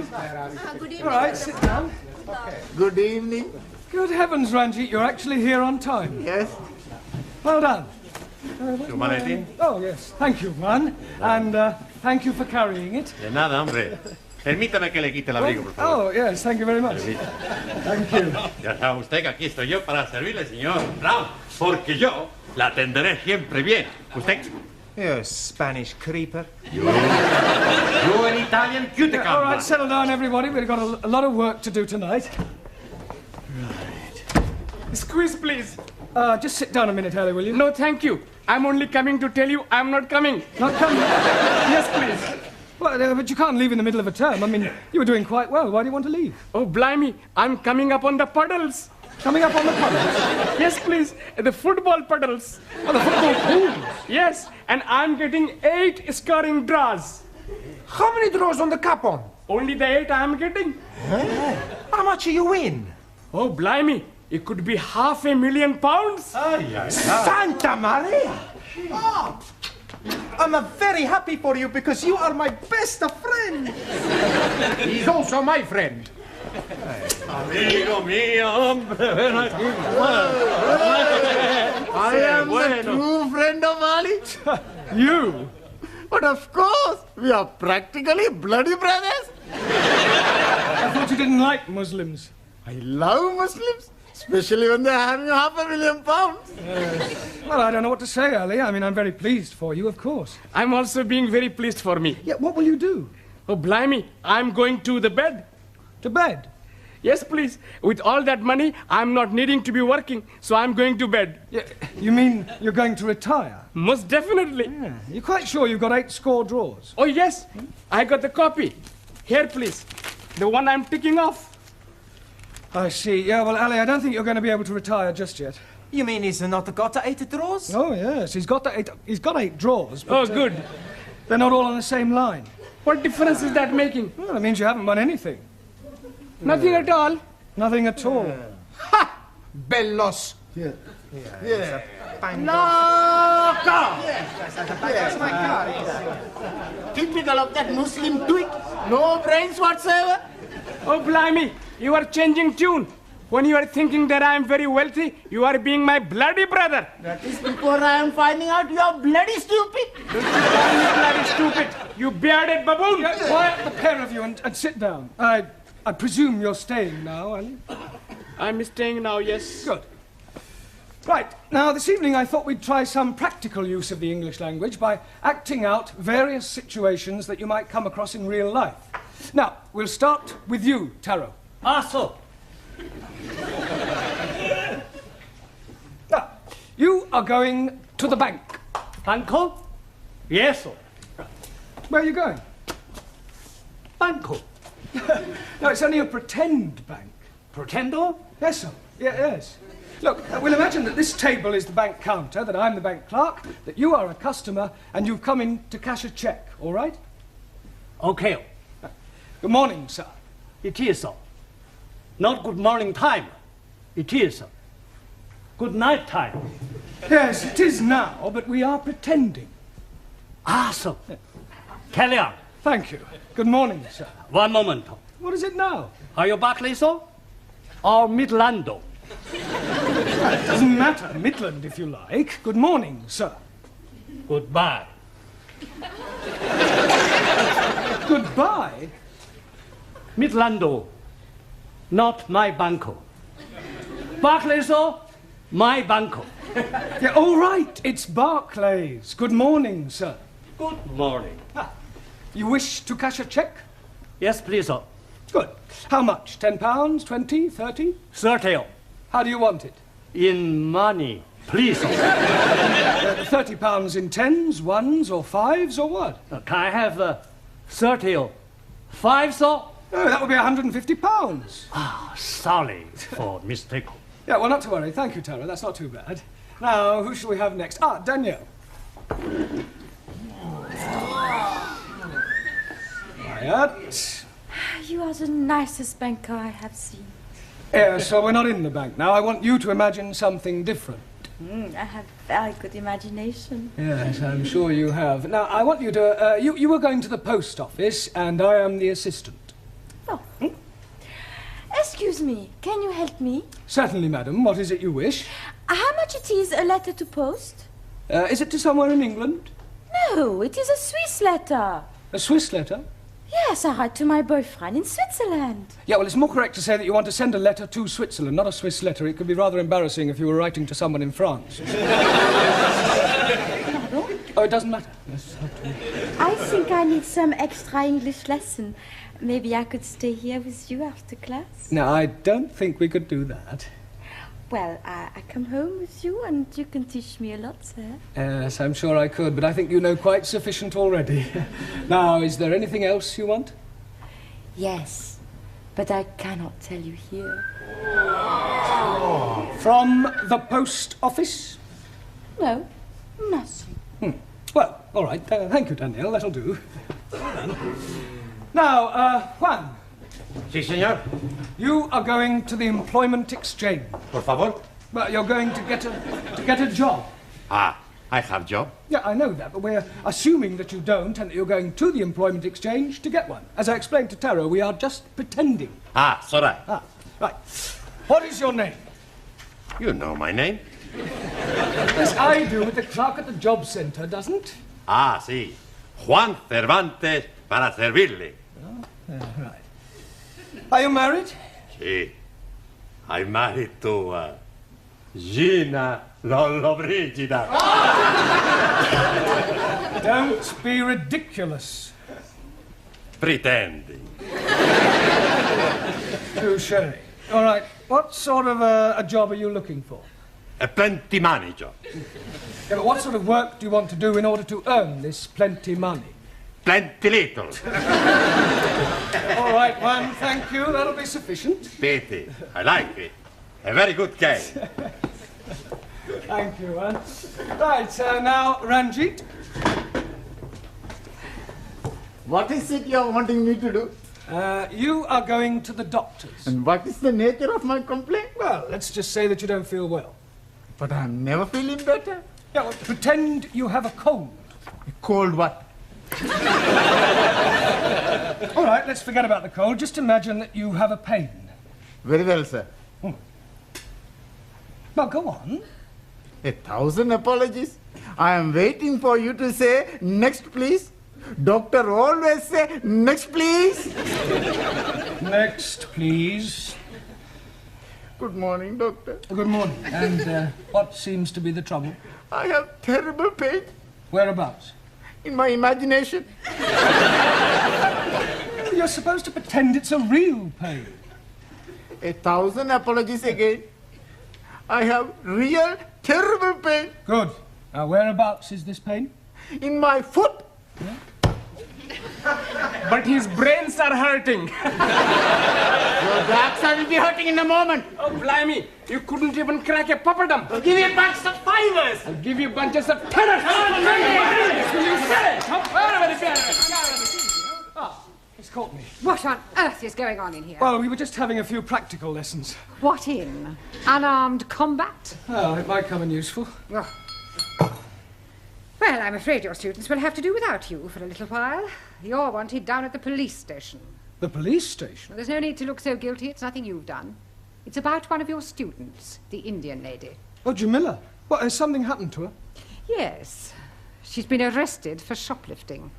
down. Good evening. All right, sit down. Good evening. Good heavens, Ranjit, you're actually here on time. Yes. Well done. Maletín? Oh, yes. Thank you, man. And thank you for carrying it. De nada, hombre. Permítame que le quite el abrigo, por favor. Oh, yes, thank you very much. Thank you. Ya sabe usted que aquí estoy yo para servirle, señor Brown, porque yo la atenderé siempre bien. ¿Usted? You Spanish creeper. You an Italian cuticum. All right, settle down, everybody. We've got a lot of work to do tonight. Squeeze, please. Just sit down a minute, Harry, will you? No, thank you. I'm only coming to tell you I'm not coming. Not coming? Yes, please. Well, but you can't leave in the middle of a term. I mean, you were doing quite well. Why do you want to leave? Oh, blimey. I'm coming up on the puddles. Coming up on the puddles? Yes, please. The football puddles. Oh, the football pools. Yes, and I'm getting 8 scoring draws. How many draws on the cup on? Only the 8 I'm getting. How much you win? Oh, blimey. It could be £500,000. Santa Maria! Oh, I'm very happy for you because you are my best friend. He's also my friend. Amigo mío, hombre, ven aquí. I am the true friend of Ali. You? But of course, we are practically bloody brothers. I thought you didn't like Muslims. I love Muslims, especially when they're having £500,000. Well, I don't know what to say, Ali. I mean, I'm very pleased for you, of course. I'm also being very pleased for me. Yeah, what will you do? Oh, blimey. I'm going to the bed. To bed? Yes, please. With all that money, I'm not needing to be working, so I'm going to bed. Yeah, you mean you're going to retire? Most definitely. Yeah. You're quite sure you've got 8 score draws? Oh, yes. I got the copy. Here, please. The one I'm ticking off. I see. Yeah, well, Ali, I don't think you're going to be able to retire just yet. You mean he's not got 8 draws? Oh, yes. He's got 8 draws. But, Oh, good. They're not all on the same line. What difference is that making? Well, it means you haven't won anything. Nothing at all. Nothing at all. Ha! Bellos. Yeah. Typical of that Muslim twig. No brains whatsoever. Oh, blimey. You are changing tune. When you are thinking that I am very wealthy, you are being my bloody brother. That is before I am finding out you are bloody stupid. Don't you call me bloody stupid, you bearded baboon. Quiet, the pair of you, and sit down. I presume you're staying now, Ali? I'm staying now, yes. Good. Right, now this evening I thought we'd try some practical use of the English language by acting out various situations that you might come across in real life. Now, we'll start with you, Taro. So. Now, you are going to the bank. Banco? Yes, sir. Where are you going? Banco. No, it's only a pretend bank. Pretendo? Yes, sir. Yes. Look, we'll imagine that this table is the bank counter, that I'm the bank clerk, that you are a customer, and you've come in to cash a cheque, all right? Okay. Good morning, sir. It is, sir. Not good morning time. It is, sir. Good night time. Yes, it is now, but we are pretending. Sir. Carry on. Thank you. Good morning, sir. One moment. What is it now? Are you Barclay, sir? Or Midlando? Doesn't matter. Midland, if you like. Good morning, sir. Goodbye. Goodbye? Midlando. Not my banco. Barclay, sir? My banco. Yeah, all right. It's Barclays. Good morning, sir. Good morning. You wish to cash a cheque? Yes, please, sir. Good. How much? £10, 20, 30? 30. How do you want it? In money. Please, sir. £30 in tens, ones, or fives, or what? Can I have 30? 5, sir? Oh, that would be £150. Sorry for mistake. Yeah, well, not to worry. Thank you, Tara. That's not too bad. Now, who shall we have next? Danielle. Quiet. You are the nicest banker I have seen. Yeah, so we're not in the bank now. I want you to imagine something different. I have very good imagination. Yes, I'm sure you have. Now, I want you to... you were going to the post office, and I am the assistant. Oh. Excuse me, can you help me? Certainly, madam. What is it you wish? How much it is a letter to post? Is it to somewhere in England? No, it is a Swiss letter. A Swiss letter? Yes, I write to my boyfriend in Switzerland. Yeah, well, it's more correct to say that you want to send a letter to Switzerland, not a Swiss letter. It could be rather embarrassing if you were writing to someone in France. Oh, it doesn't matter. Yes, I think I need some extra English lesson. Maybe I could stay here with you after class. No, I don't think we could do that. Well, I come home with you and you can teach me a lot, sir. Yes, I'm sure I could, but I think you know quite sufficient already. Now, is there anything else you want? Yes, but I cannot tell you here. From the post office? No, nothing. Well, all right. Thank you, Danielle. That'll do. Now, Juan, Sí, señor. you are going to the employment exchange. Por favor. Well, you're going to get a job. Ah, I have job. Yeah, I know that, but we're assuming that you don't and that you're going to the employment exchange to get one. As I explained to Tara, we are just pretending. Ah, it's all right. Ah, right. What is your name? You know my name. Yes, I do, but the clerk at the job centre doesn't. Ah, sí. Juan Cervantes para servirle. Right. Are you married? Sí. I'm married to Gina Lollobrigida. Don't be ridiculous. Pretending. Touché. All right. What sort of a job are you looking for? A plenty money job. Yeah, but what sort of work do you want to do in order to earn this plenty money? Plenty little. All right, Juan, thank you. That'll be sufficient. Pity. I like it. A very good game. Thank you, Juan. Right, now, Ranjit. What is it you're wanting me to do? You are going to the doctor's. And what is the nature of my complaint? Well, let's just say that you don't feel well. But I'm never feeling better. Yeah, well, pretend you have a cold. Cold what? All right, let's forget about the cold. Just imagine that you have a pain. Very well, sir. Now, go on. 1,000 apologies. I am waiting for you to say, next please. Doctor always say, next please. Next, please. Good morning, doctor. Good morning. And what seems to be the trouble? I have terrible pain Whereabouts? in my imagination. You're supposed to pretend it's a real pain. 1,000 apologies again. I have real terrible pain Good. Now, whereabouts is this pain? in my foot. But his brains are hurting. Your backside will be hurting in a moment. Oh, blimey. You couldn't even crack a papadum. I'll give you a bunch of fivers. I'll give you bunches of tenors. Will you say? He's caught me. What on earth is going on in here? Well, we were just having a few practical lessons. What in? Unarmed combat? Oh, it might come in useful. Well, I'm afraid your students will have to do without you for a little while. You're wanted down at the police station. The police station? Well, there's no need to look so guilty. It's nothing you've done. It's about one of your students, the Indian lady. Oh, Jamila. What, has something happened to her? Yes. She's been arrested for shoplifting.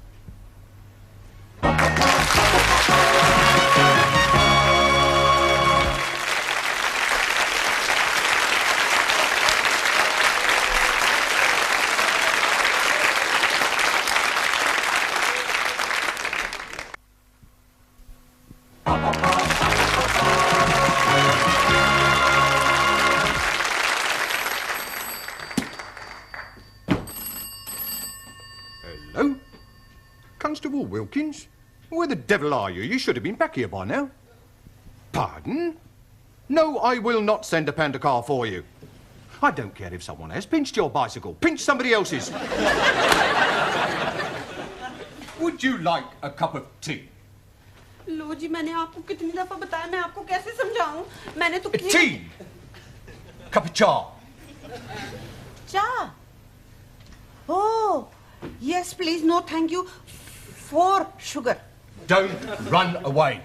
Hello? Constable Wilkins? Where the devil are you? You should have been back here by now. Pardon? No, I will not send a panda car for you. I don't care if someone has pinched your bicycle. Pinch somebody else's. Would you like a cup of tea? लो जी मैंने आपको कितनी दफा बताया मैं आपको कैसे समझाऊं मैंने तो Tea! Cup of cha. चा oh yes please no thank you 4 sugar Don't run away.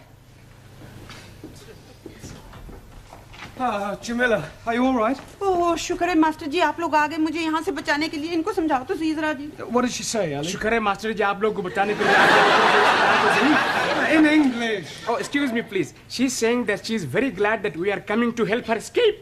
Jamila, are you all right? ओह शुक्र है मास्टर जी आप लोग आ गए मुझे यहाँ से बचाने के लिए इनको समझाओ तो सही जरा जी What did she say, Ali? शुक्र है मास्टर जी आप लोग को बचाने के लिए आ गए। In English. Oh, excuse me, please. She's saying that she's very glad that we are coming to help her escape.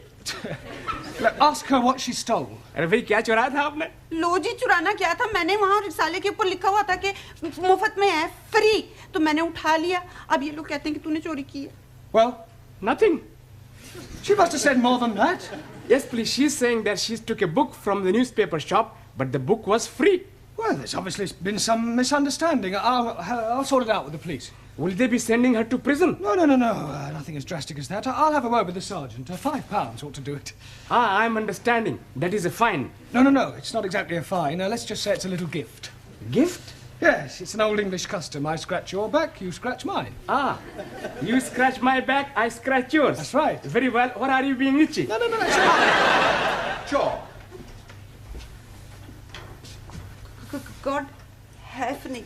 Ask her what she stole. अरे भाई क्या चुराया था आपने? लो जी चुराना क्या था मैंने वहाँ रिसाले के ऊपर लिखा हुआ था कि मुफ्त में है फ्री तो मैंने उठा लिया अब ये लोग कहते हैं कि तूने चोरी की है Well, Nothing. she must have said more than that. Yes, please. She's saying that she took a book from the newspaper shop, but the book was free. Well, there's obviously been some misunderstanding. I'll sort it out with the police. Will they be sending her to prison? No. Nothing as drastic as that. I'll have a word with the sergeant. £5 ought to do it. Ah, I'm understanding. That is a fine. No. It's not exactly a fine. Let's just say it's a little gift. Gift? Yes, it's an old English custom. I scratch your back, you scratch mine. Ah, you scratch my back, I scratch yours. That's right. Very well. What are you being itchy? No, it's fine. John. God help me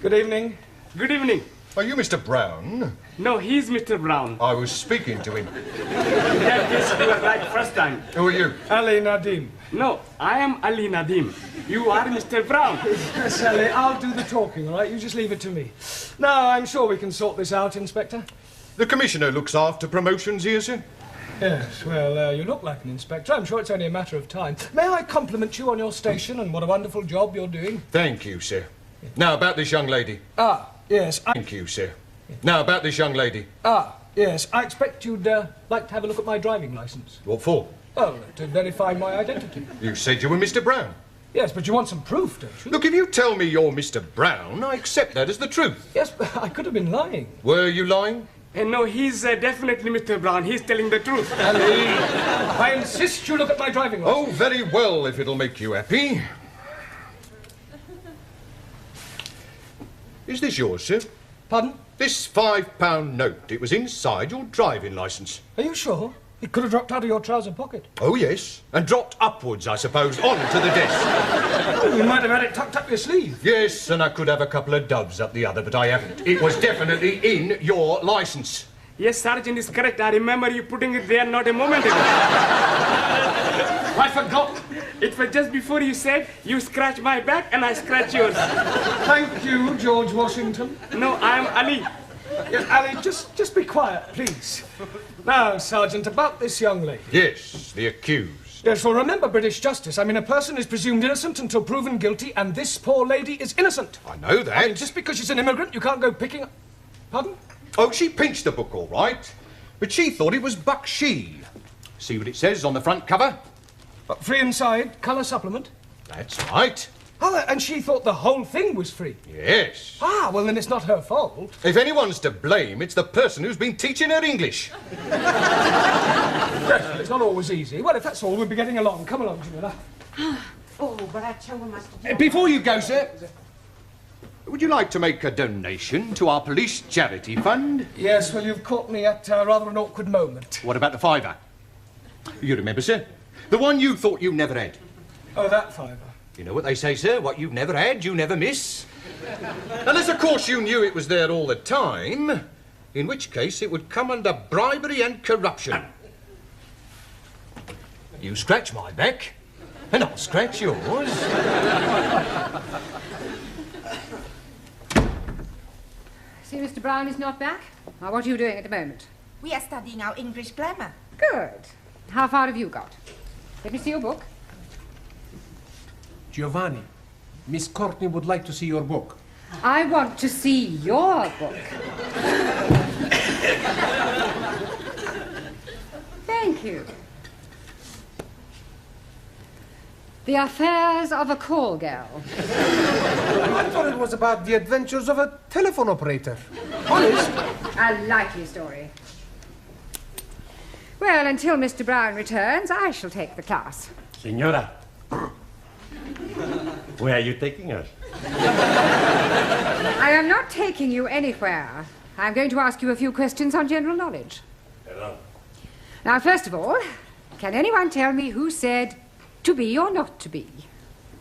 Good evening. Good evening. Are you Mr. Brown? No, he's Mr. Brown. I was speaking to him. That is, you were right first time. Who are you? Ali Nadim. No, I am Ali Nadim. You are Mr. Brown. Yes, Ali, I'll do the talking, all right? You just leave it to me. No, I'm sure we can sort this out, Inspector. The Commissioner looks after promotions here, sir. Yes, well, you look like an inspector. I'm sure it's only a matter of time. May I compliment you on your station and what a wonderful job you're doing? Thank you, sir. Now, about this young lady. Yes, Thank you, sir. Now, about this young lady. Yes, I expect you'd like to have a look at my driving licence. What for? Oh, to verify my identity. You said you were Mr. Brown. Yes, but you want some proof, don't you? Look, if you tell me you're Mr. Brown, I accept that as the truth. Yes, but I could have been lying. Were you lying? No, he's definitely Mr. Brown. He's telling the truth. Ali, I insist you look at my driving licence. Oh, very well, if it'll make you happy. Is this yours, sir? Pardon? This £5 note, it was inside your driving licence. Are you sure? It could have dropped out of your trouser pocket. Oh, yes. And dropped upwards, I suppose, onto the desk. Oh, you might have had it tucked up your sleeve. Yes, and I could have a couple of doves up the other, but I haven't. It was definitely in your licence. Yes, Sergeant is correct. I remember you putting it there not a moment ago. I forgot. It was just before you said, you scratch my back and I scratch yours. Thank you, George Washington. No, I'm Ali. Yes, Ali, just be quiet, please. Now, Sergeant, about this young lady. Yes, the accused. Yes, well, remember British justice. I mean, a person is presumed innocent until proven guilty, and this poor lady is innocent. I know that. I mean, just because she's an immigrant, you can't go picking... Pardon? Oh, she pinched the book, all right. But she thought it was Bakshi. See what it says on the front cover? Free inside, colour supplement. That's right. Oh, and she thought the whole thing was free. Yes. Ah, well, then it's not her fault. If anyone's to blame, it's the person who's been teaching her English. Yes, well, it's not always easy. Well, if that's all, we'll be getting along. Come along, Jamila. Oh, बड़ा अच्छा हुआ master Before you go, sir, would you like to make a donation to our police charity fund? Yes, well, you've caught me at rather an awkward moment. What about the £5? You remember, sir? The one you thought you never had. Oh, that £5. You know what they say, sir? What you've never had, you never miss. Unless, of course, you knew it was there all the time, in which case it would come under bribery and corruption. You scratch my back, and I'll scratch yours. See, Mr. Brown is not back? Now, what are you doing at the moment? We are studying our English grammar. Good. How far have you got? Let me see your book. Giovanni, Miss Courtney would like to see your book. I want to see your book. Thank you. The Affairs of a Call Girl. I thought it was about the adventures of a telephone operator. Honest. A likely story. Well, until Mr. Brown returns, I shall take the class. Señora, where are you taking us? I am not taking you anywhere. I'm going to ask you a few questions on general knowledge. Hello. Now, first of all, can anyone tell me who said to be or not to be?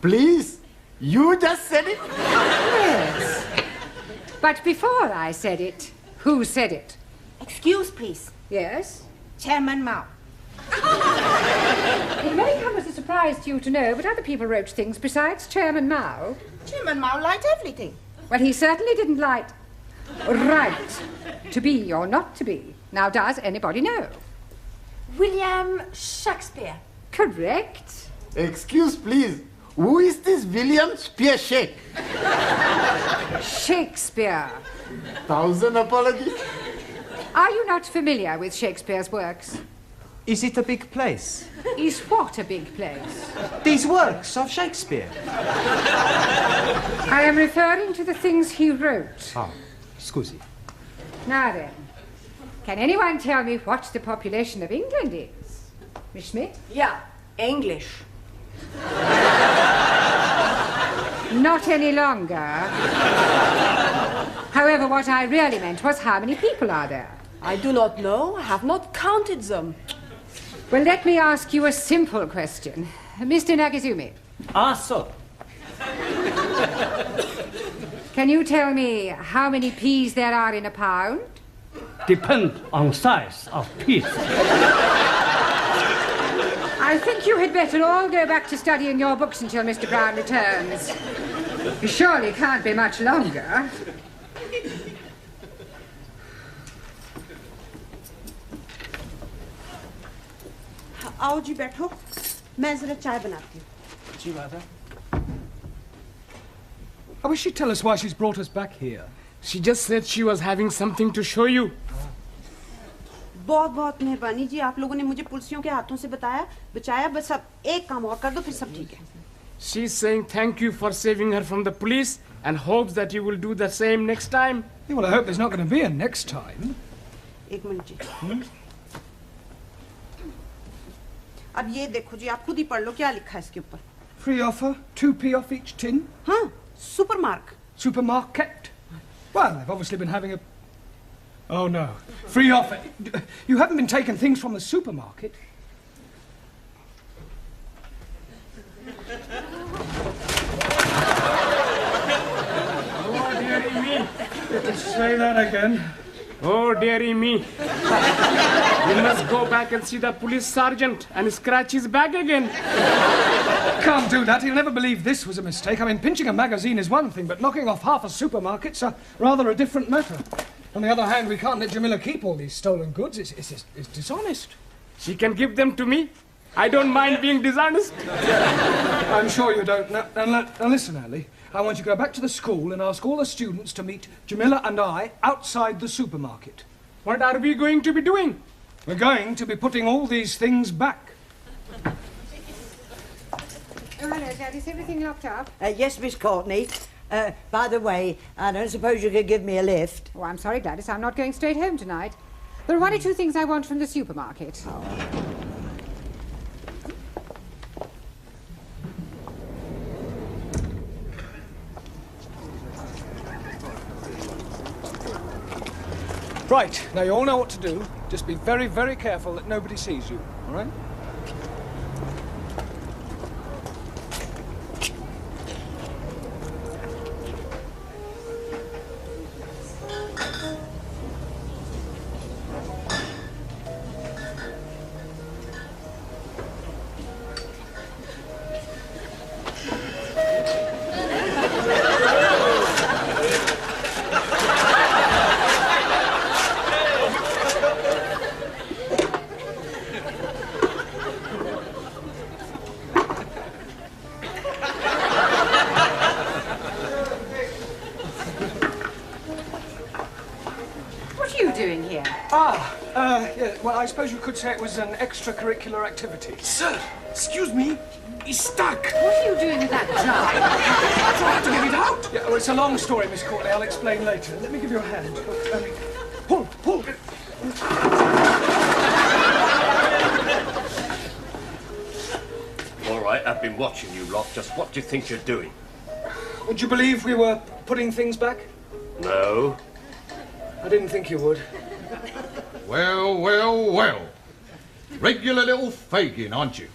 Please, you just said it. Yes. But before I said it, who said it? Excuse, please. Yes? Chairman Mao. It may come as a surprise to you to know, but other people wrote things besides Chairman Mao. Chairman Mao liked everything. Well, he certainly didn't like right to be or not to be. Now, does anybody know? William Shakespeare. Correct. Excuse, please. Who is this William Spearshake? Shakespeare. 1,000 apologies. Are you not familiar with Shakespeare's works? Is it a big place? Is what a big place? These works of Shakespeare. I am referring to the things he wrote. Oh, scusi. Now then, can anyone tell me what the population of England is? Miss Smith? Yeah, English. Not any longer. However, what I really meant was how many people are there? I do not know. I have not counted them. Well, let me ask you a simple question. Mr. Nagazumi, Ah, so. can you tell me how many peas there are in a pound? Depend on size of piece. I think you had better all go back to studying your books until Mr. Brown returns. You surely can't be much longer. आओ जी बैठो मैं जरा चाय बनाती हूँ जी Radha. I wish she'd tell us why she's brought us back here. She just said she was having something to show you. बहुत बहुत मेहरबानी जी आप लोगों ने मुझे पुलिसियों के हाथों से बचाया बस अब एक काम और कर दो फिर सब ठीक है She's saying thank you for saving her from the police and hopes that you will do the same next time. Yeah, well, I hope there's not going to be a next time. एक minute जी अब ये देखो जी आप खुद ही पढ़ लो क्या लिखा है इसके ऊपर Free offer, 2p off each tin. हाँ super mark Supermarket. Well, they've obviously been having a... Oh, no. Free offer. You haven't been taking things from the supermarket. Oh, dearie me. Say that again. Oh, dearie me. You must go back and see the police sergeant and scratch his back again. Can't do that. He'll never believe this was a mistake. I mean, pinching a magazine is one thing, but knocking off half a supermarket's rather a different matter. On the other hand, we can't let Jamila keep all these stolen goods. It's dishonest. She can give them to me. I don't mind being dishonest. I'm sure you don't. Now listen, Ali. I want you to go back to the school and ask all the students to meet Jamila and I outside the supermarket. What are we going to be doing? We're going to be putting all these things back. Oh, hello, Dad. Is everything locked up? Yes, Miss Courtney. By the way, I don't suppose you could give me a lift. Oh, I'm sorry, Gladys. I'm not going straight home tonight. There are one or two things I want from the supermarket. Right, now you all know what to do. Just be very, very careful that nobody sees you, all right? Yeah, well, I suppose you could say it was an extracurricular activity. Sir, excuse me. He's stuck. What are you doing with that jar? Trying to get it out. Yeah, well, it's a long story, Miss Courtney. I'll explain later. Let me give you a hand. Pull. All right, I've been watching you lot. Just what do you think you're doing? Would you believe we were putting things back? No. I didn't think you would. Well. Regular little Fagin, aren't you?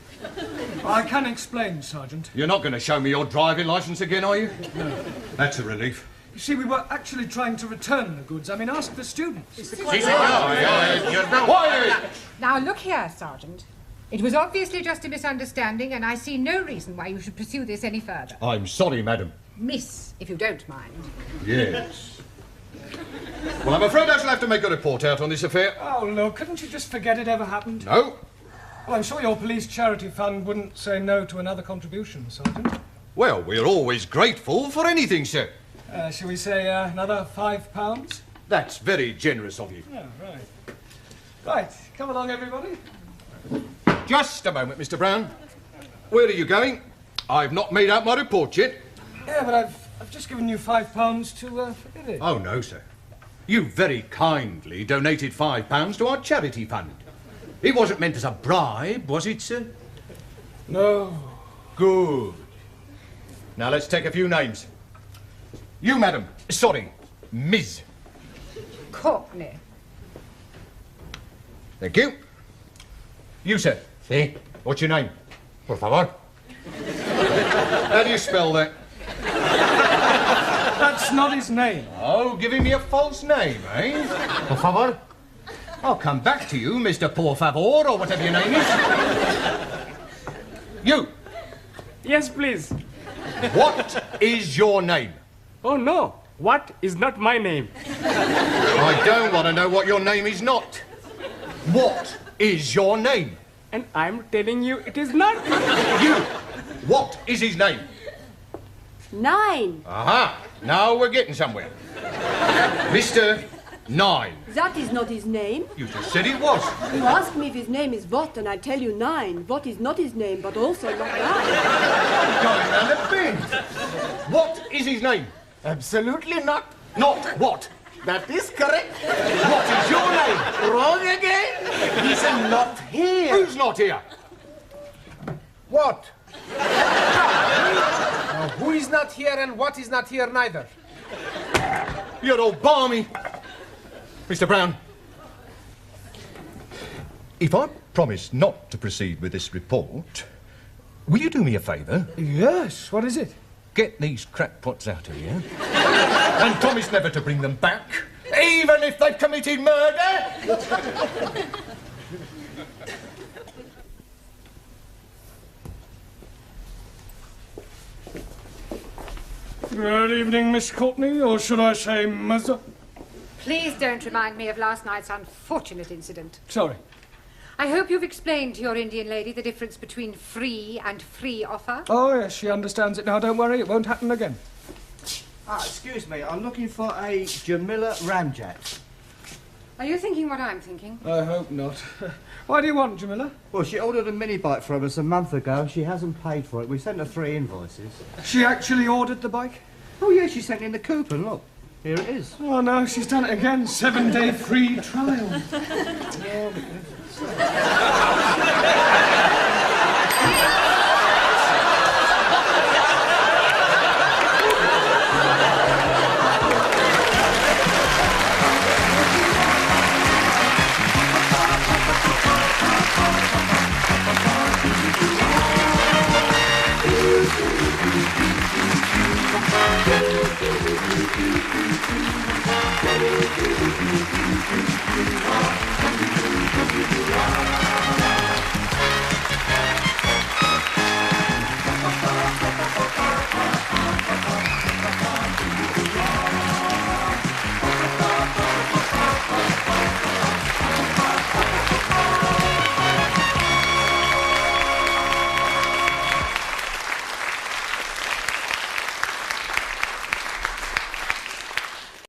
I can explain, Sergeant. You're not going to show me your driving licence again, are you? No. That's a relief. You see, we were actually trying to return the goods. I mean, ask the students. Now, look here, Sergeant. It was obviously just a misunderstanding, and I see no reason why you should pursue this any further. I'm sorry, madam. Miss, if you don't mind. Yes. Well, I'm afraid I shall have to make a report out on this affair. Oh, look, couldn't you just forget it ever happened? No. Well, I'm sure your police charity fund wouldn't say no to another contribution, Sergeant. Well, we're always grateful for anything, sir. Shall we say another £5? That's very generous of you. Oh, right. Right, come along, everybody. Just a moment, Mr. Brown. Where are you going? I've not made out my report yet. Yeah, but I've just given you £5 to forget it. Oh, no, sir. You very kindly donated £5 to our charity fund. It wasn't meant as a bribe, was it, sir? No. Good. Now, let's take a few names. You, madam. Sorry, Ms. Courtney. Thank you. You, sir. Sí. What's your name? Por favor. How do you spell that? That's not his name. Oh, giving me a false name, eh? Por favor. I'll come back to you, Mr. Por Favor, or whatever your name is. You. Yes, please. What is your name? Oh, no. What is not my name? I don't want to know what your name is not. What is your name? And I'm telling you it is not. You. What is his name? 9. Aha. Now we're getting somewhere. Mr. 9. That is not his name. You just said it was. You ask me if his name is what, and I tell you 9. What is not his name, but also not 9. Going round the bend. What is his name? Absolutely not. Not what? That is correct. What is your name? Wrong again. He's not here. Who's not here? What? Now, who is not here and what is not here neither? You're all balmy. Mr. Brown, if I promise not to proceed with this report, will you do me a favour? Yes, what is it? Get these crackpots out of here and promise never to bring them back, even if they've committed murder. Good evening, Miss Courtney, or should I say Mother? Please don't remind me of last night's unfortunate incident. Sorry. I hope you've explained to your Indian lady the difference between free and free offer. Oh, yes, she understands it now. Don't worry, it won't happen again. Excuse me, I'm looking for a Jamila Ramjet. Are you thinking what I'm thinking? I hope not. Why do you want, Jamila? Well, she ordered a mini bike from us a month ago and she hasn't paid for it. We sent her 3 invoices. She actually ordered the bike? Oh, yeah, she sent in the coupon, look. Here it is. Oh, no, she's done it again. 7-day free trial. Thank you.